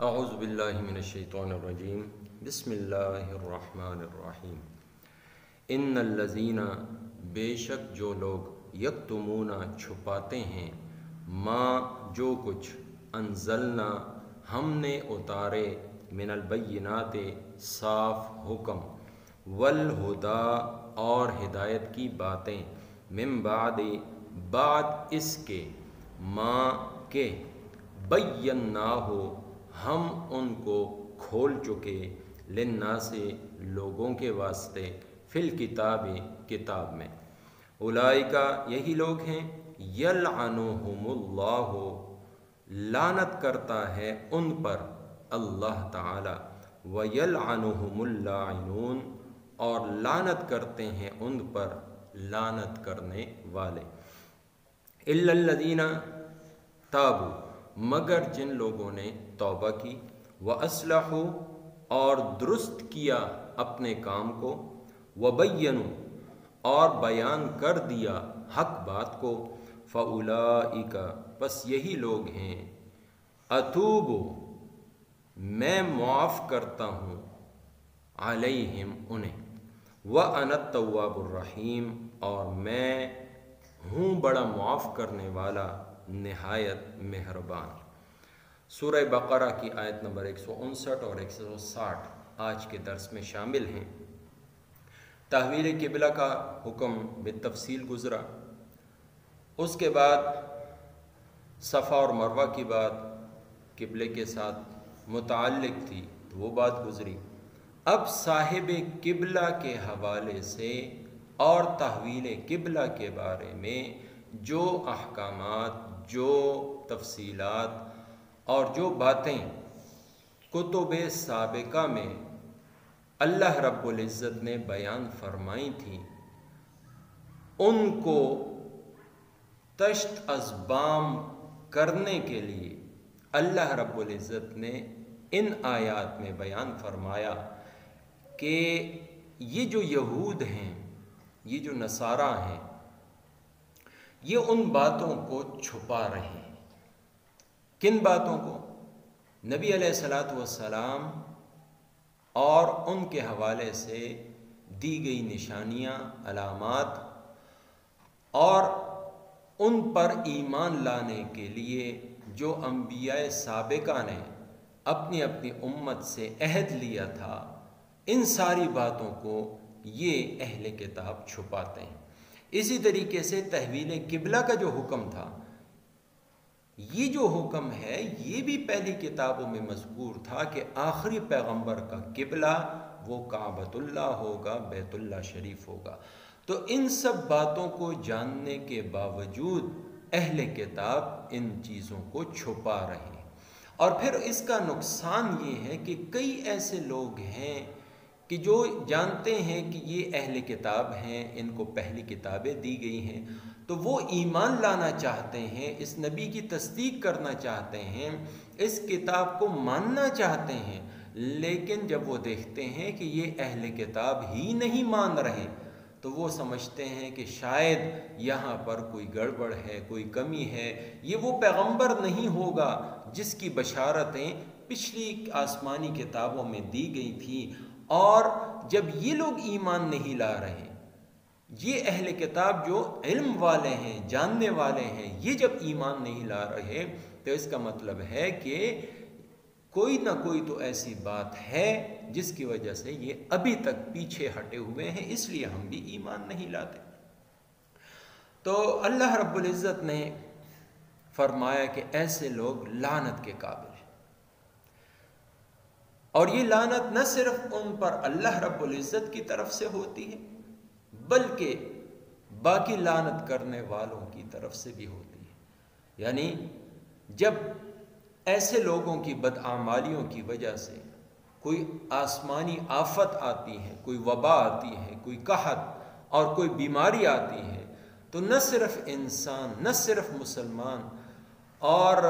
اعوذ باللہ من الشیطان الرجیم بسم اللہ الرحمن الرحیم ان الذین بے شک جو لوگ یکتمون چھپاتے ہیں ما جو کچھ انزلنا ہم نے اتارے من البینات صاف حکم والہدا اور ہدایت کی باتیں من بعد اس کے ما کے بیناہ ہم ان کو کھول چکے للناس لوگوں کے واسطے فی الکتاب کتاب میں اولئک یہی لوگ ہیں یلعنہم اللہ لعنت کرتا ہے ان پر اللہ تعالی ویلعنہم اللاعنون اور لعنت کرتے ہیں ان پر لعنت کرنے والے الا الذین تابوا مگر جن لوگوں نے توبہ کی وَأَصْلَحُوا اور درست کیا اپنے کام کو وَبَيَّنُوا اور بیان کر دیا حق بات کو فَأُولَئِكَ بس یہی لوگ ہیں أَتُوبُ میں معاف کرتا ہوں علیہم انہیں وَأَنَا التَّوَّابُ الرَّحِيمُ اور میں ہوں بڑا معاف کرنے والا نہایت مہربان۔ سورہ بقرہ کی آیت نمبر 159 اور 160 آج کے درس میں شامل ہیں۔ تحویل قبلہ کا حکم بالتفصیل گزرا، اس کے بعد صفا اور مروہ کی بات قبلے کے ساتھ متعلق تھی تو وہ بات گزری۔ اب صاحب قبلہ کے حوالے سے اور تحویل قبلہ کے بارے میں جو احکامات، جو تفصیلات اور جو باتیں کتب سابقہ میں اللہ رب العزت نے بیان فرمائی تھیں، ان کو تشت از بام کرنے کے لیے اللہ رب العزت نے ان آیات میں بیان فرمایا کہ یہ جو یہود ہیں، یہ جو نصارہ ہیں، یہ ان باتوں کو چھپا رہے ہیں۔ کن باتوں کو؟ نبی علیہ السلام اور ان کے حوالے سے دی گئی نشانیاں، علامات اور ان پر ایمان لانے کے لیے جو انبیاء سابقہ نے اپنی اپنی امت سے عہد لیا تھا، ان ساری باتوں کو یہ اہل کتاب چھپاتے ہیں۔ اسی طریقے سے تحویل قبلہ کا جو حکم تھا، یہ جو حکم ہے یہ بھی پہلی کتابوں میں مذکور تھا کہ آخری پیغمبر کا قبلہ وہ کعبۃ اللہ ہوگا، بیت اللہ شریف ہوگا۔ تو ان سب باتوں کو جاننے کے باوجود اہل کتاب ان چیزوں کو چھپا رہے ہیں۔ اور پھر اس کا نقصان یہ ہے کہ کئی ایسے لوگ ہیں کہ جو جانتے ہیں کہ یہ اہل کتاب ہیں، ان کو پہلی کتابیں دی گئی ہیں، تو وہ ایمان لانا چاہتے ہیں، اس نبی کی تصدیق کرنا چاہتے ہیں، اس کتاب کو ماننا چاہتے ہیں، لیکن جب وہ دیکھتے ہیں کہ یہ اہل کتاب ہی نہیں مان رہے تو وہ سمجھتے ہیں کہ شاید یہاں پر کوئی گڑبڑ ہے، کوئی کمی ہے، یہ وہ پیغمبر نہیں ہوگا جس کی بشارتیں پچھلی آسمانی کتابوں میں دی گئی تھیں۔ اور جب یہ لوگ ایمان نہیں لا رہے، یہ اہل کتاب جو علم والے ہیں، جاننے والے ہیں، یہ جب ایمان نہیں لا رہے تو اس کا مطلب ہے کہ کوئی نہ کوئی تو ایسی بات ہے جس کی وجہ سے یہ ابھی تک پیچھے ہٹے ہوئے ہیں، اس لیے ہم بھی ایمان نہیں لاتے۔ تو اللہ رب العزت نے فرمایا کہ ایسے لوگ لعنت کے قابل ہیں، اور یہ لعنت نہ صرف ان پر اللہ رب العزت کی طرف سے ہوتی ہے بلکہ باقی لعنت کرنے والوں کی طرف سے بھی ہوتی ہے۔ یعنی جب ایسے لوگوں کی بدعمالیوں کی وجہ سے کوئی آسمانی آفت آتی ہے، کوئی وبا آتی ہے، کوئی قحط اور کوئی بیماری آتی ہے، تو نہ صرف انسان، نہ صرف مسلمان اور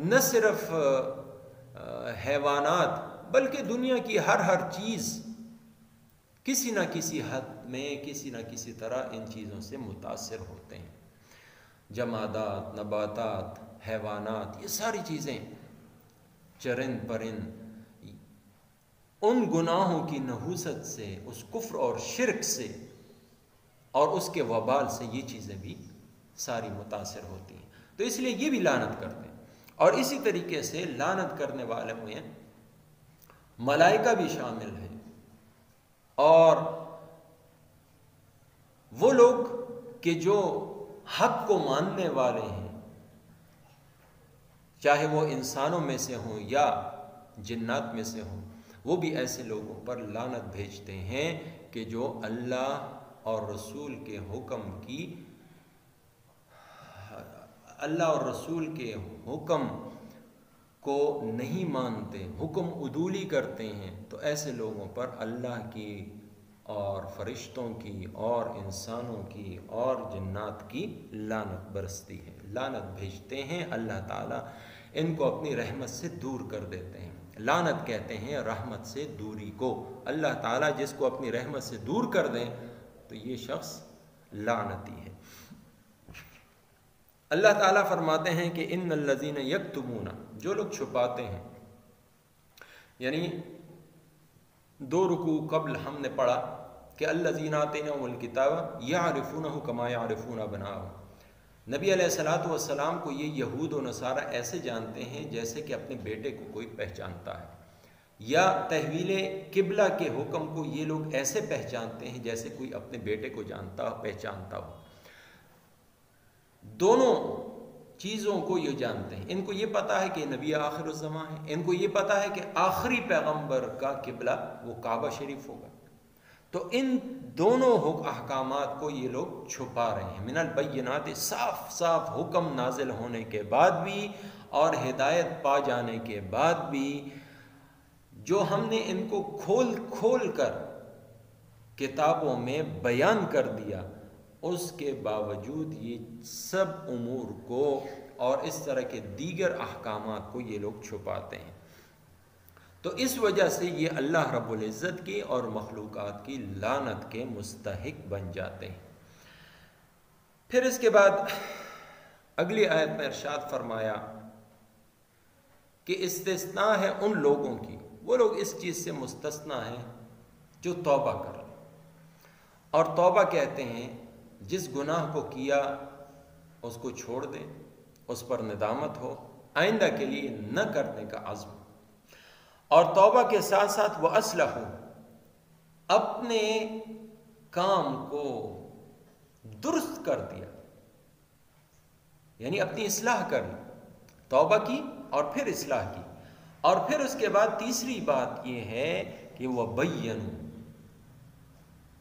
نہ صرف حیوانات بلکہ دنیا کی ہر چیز کسی نہ کسی حد میں، کسی نہ کسی طرح ان چیزوں سے متاثر ہوتے ہیں۔ جمادات، نباتات، حیوانات، یہ ساری چیزیں چرند پرند ان گناہوں کی نحوست سے، اس کفر اور شرک سے اور اس کے وبال سے یہ چیزیں بھی ساری متاثر ہوتی ہیں، تو اس لیے یہ بھی لعنت کرتے ہیں۔ اور اسی طریقے سے لعنت کرنے والے میں ملائکہ بھی شامل ہیں، اور وہ لوگ کہ جو حق کو ماننے والے ہیں، چاہے وہ انسانوں میں سے ہوں یا جنات میں سے ہوں، وہ بھی ایسے لوگوں پر لعنت بھیجتے ہیں کہ جو اللہ اور رسول کے حکم کو نہیں مانتے، حکم عدولی کرتے ہیں، تو ایسے لوگوں پر اللہ کی اور فرشتوں کی اور انسانوں کی اور جنات کی لعنت برستی ہے، لعنت بھیجتے ہیں۔ اللہ تعالیٰ ان کو اپنی رحمت سے دور کر دیتے ہیں۔ لعنت کہتے ہیں رحمت سے دوری کو۔ اللہ تعالیٰ جس کو اپنی رحمت سے دور کر دیں تو یہ شخص لعنتی ہے۔ اللہ تعالیٰ فرماتے ہیں کہ ان الذین یکتمون، جو لوگ چھپاتے ہیں، یعنی 2 رکوع قبل ہم نے پڑھا کہ الذین آتیناہم الکتاب یعرفونہ کما یعرفون ابناءہم، نبی علیہ الصلوۃ والسلام کو یہ یہود و نصارہ ایسے جانتے ہیں جیسے کہ اپنے بیٹے کو کوئی پہچانتا ہے، یا تحویل قبلہ کے حکم کو یہ لوگ ایسے پہچانتے ہیں جیسے کوئی اپنے بیٹے کو جانتا ہو، پہچانتا ہو۔ دونوں چیزوں کو یہ جانتے ہیں، ان کو یہ پتا ہے کہ نبی آخر الزمان ہے، ان کو یہ پتا ہے کہ آخری پیغمبر کا قبلہ وہ کعبہ شریف ہوگا، تو ان دونوں احکامات کو یہ لوگ چھپا رہے ہیں۔ من البینات، صاف صاف حکم نازل ہونے کے بعد بھی اور ہدایت پا جانے کے بعد بھی، جو ہم نے ان کو کھول کھول کر کتابوں میں بیان کر دیا، اس کے باوجود یہ سب امور کو اور اس طرح کے دیگر احکامات کو یہ لوگ چھپاتے ہیں، تو اس وجہ سے یہ اللہ رب العزت کی اور مخلوقات کی لعنت کے مستحق بن جاتے ہیں۔ پھر اس کے بعد اگلی آیت میں ارشاد فرمایا کہ استثناء ہے ان لوگوں کی، وہ لوگ اس چیز سے مستثنیٰ ہیں جو توبہ کر لیں، اور توبہ کہتے ہیں جس گناہ کو کیا اس کو چھوڑ دیں، اس پر ندامت ہو، آئندہ کے لیے نہ کرنے کا عزم، اور توبہ کے ساتھ ساتھ وہ اصلح ہو، اپنے کام کو درست کر دیا، یعنی اپنی اصلاح کر لی، توبہ کی اور پھر اصلاح کی، اور پھر اس کے بعد تیسری بات یہ ہے کہ وہ بینوا،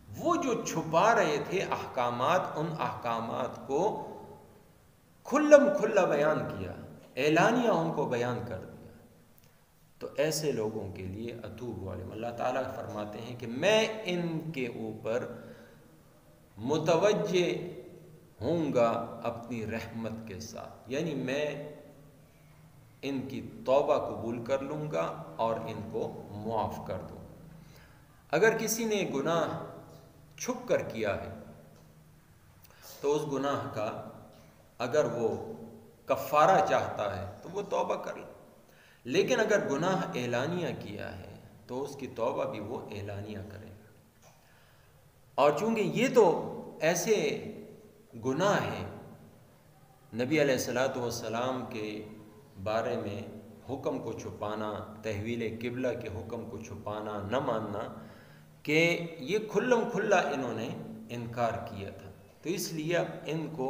وہ جو چھپا رہے تھے احکامات، ان احکامات کو کھلم کھلا بیان کیا، اعلانیہ ان کو بیان کر دیا، تو ایسے لوگوں کے لیے اتوب علیہم، اللہ تعالیٰ فرماتے ہیں کہ میں ان کے اوپر متوجہ ہوں گا اپنی رحمت کے ساتھ، یعنی میں ان کی توبہ قبول کر لوں گا اور ان کو معاف کر دوں گا۔ اگر کسی نے گناہ چھپ کر کیا ہے تو اس گناہ کا اگر وہ کفارہ چاہتا ہے تو وہ توبہ کر لے، لیکن اگر گناہ اعلانیہ کیا ہے تو اس کی توبہ بھی وہ اعلانیہ کرے گا، اور چونکہ یہ تو ایسے گناہ ہیں، نبی علیہ الصلوۃ والسلام کے بارے میں حکم کو چھپانا، تحویل قبلہ کے حکم کو چھپانا، نہ ماننا، کہ یہ کھلم کھلا انہوں نے انکار کیا تھا، تو اس لیے اب ان کو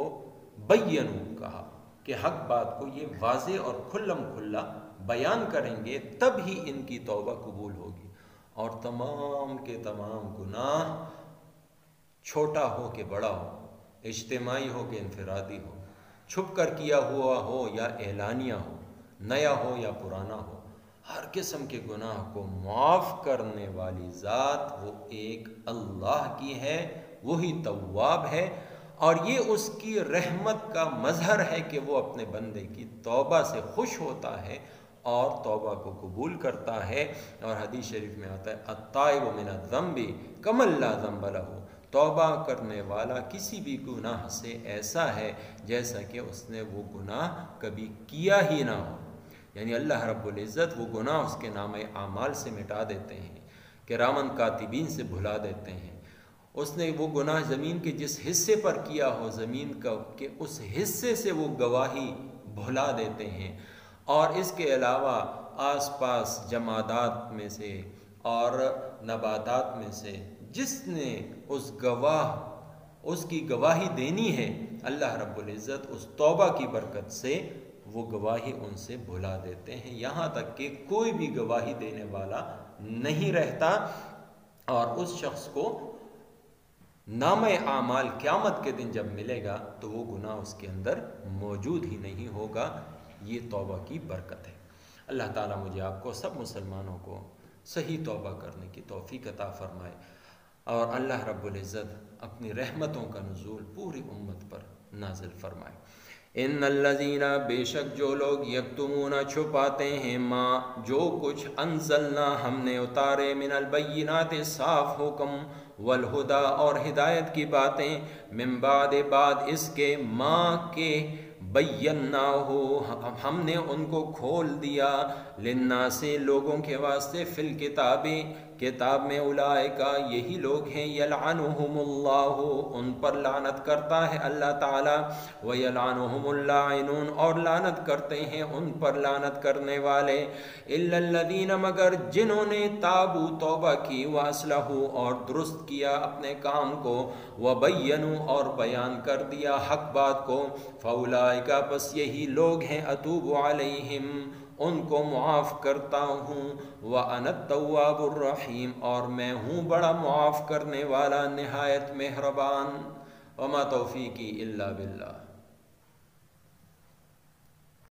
بینوا کہا کہ حق بات کو یہ واضح اور کھلم کھلا بیان کریں گے، تب ہی ان کی توبہ قبول ہوگی، اور تمام کے تمام گناہ، چھوٹا ہو کہ بڑا ہو، اجتماعی ہو کہ انفرادی ہو، چھپ کر کیا ہوا ہو یا اعلانیہ ہو، نیا ہو یا پرانا ہو، ہر قسم کے گناہ کو معاف کرنے والی ذات وہ ایک اللہ کی ہے، وہی تواب ہے، اور یہ اس کی رحمت کا مظہر ہے کہ وہ اپنے بندے کی توبہ سے خوش ہوتا ہے اور توبہ کو قبول کرتا ہے، اور حدیث شریف میں آتا ہے التائب من الذنب کمن لا ذنب لہ، توبہ کرنے والا کسی بھی گناہ سے ایسا ہے جیسا کہ اس نے وہ گناہ کبھی کیا ہی نہ ہو، یعنی اللہ رب العزت وہ گناہ اس کے نام اعمال سے مٹا دیتے ہیں، کرامن کاتبین سے بھلا دیتے ہیں۔ اس نے وہ گناہ زمین کے جس حصے پر کیا ہو زمین کا، کہ اس حصے سے وہ گواہی بھلا دیتے ہیں، اور اس کے علاوہ آس پاس جمادات میں سے اور نباتات میں سے جس نے اس کی گواہی دینی ہے، اللہ رب العزت اس توبہ کی برکت سے وہ گواہی ان سے بھلا دیتے ہیں، یہاں تک کہ کوئی بھی گواہی دینے والا نہیں رہتا، اور اس شخص کو نام اعمال قیامت کے دن جب ملے گا تو وہ گناہ اس کے اندر موجود ہی نہیں ہوگا۔ یہ توبہ کی برکت ہے۔ اللہ تعالیٰ مجھے آپ کو سب مسلمانوں کو صحیح توبہ کرنے کی توفیق عطا فرمائے، اور اللہ رب العزت اپنی رحمتوں کا نزول پوری امت پر نازل فرمائے۔ ان الذین، بے شک جو لوگ، یکتمون چھپاتے ہیں، ما جو کچھ، انزلنا ہم نے اتارے، من البینات صاف حکم، والہدا اور ہدایت کی باتیں، من بعد اس کے، ما کے، بیناہ ہم نے ان کو کھول دیا، للناس لوگوں کے واسطے، فی الکتاب کتاب میں، اولئک یہی لوگ ہیں، یلعنہم اللہ ان پر لعنت کرتا ہے اللہ تعالی، ویلعنہم اللاعنون اور لعنت کرتے ہیں ان پر لعنت کرنے والے، الا الذین مگر جنہوں نے، تابوا توبہ کی، واصلحوا اور درست کیا اپنے کام کو، وبینوا اور بیان کر دیا حق بات کو، فاولئک پس یہی لوگ ہیں، اتوب علیہم ان کو معاف کرتا ہوں، وَأَنَا التَّوَّابُ الرَّحِيمُ اور میں ہوں بڑا معاف کرنے والا نہایت مہربان۔ وما توفیقی الا باللہ۔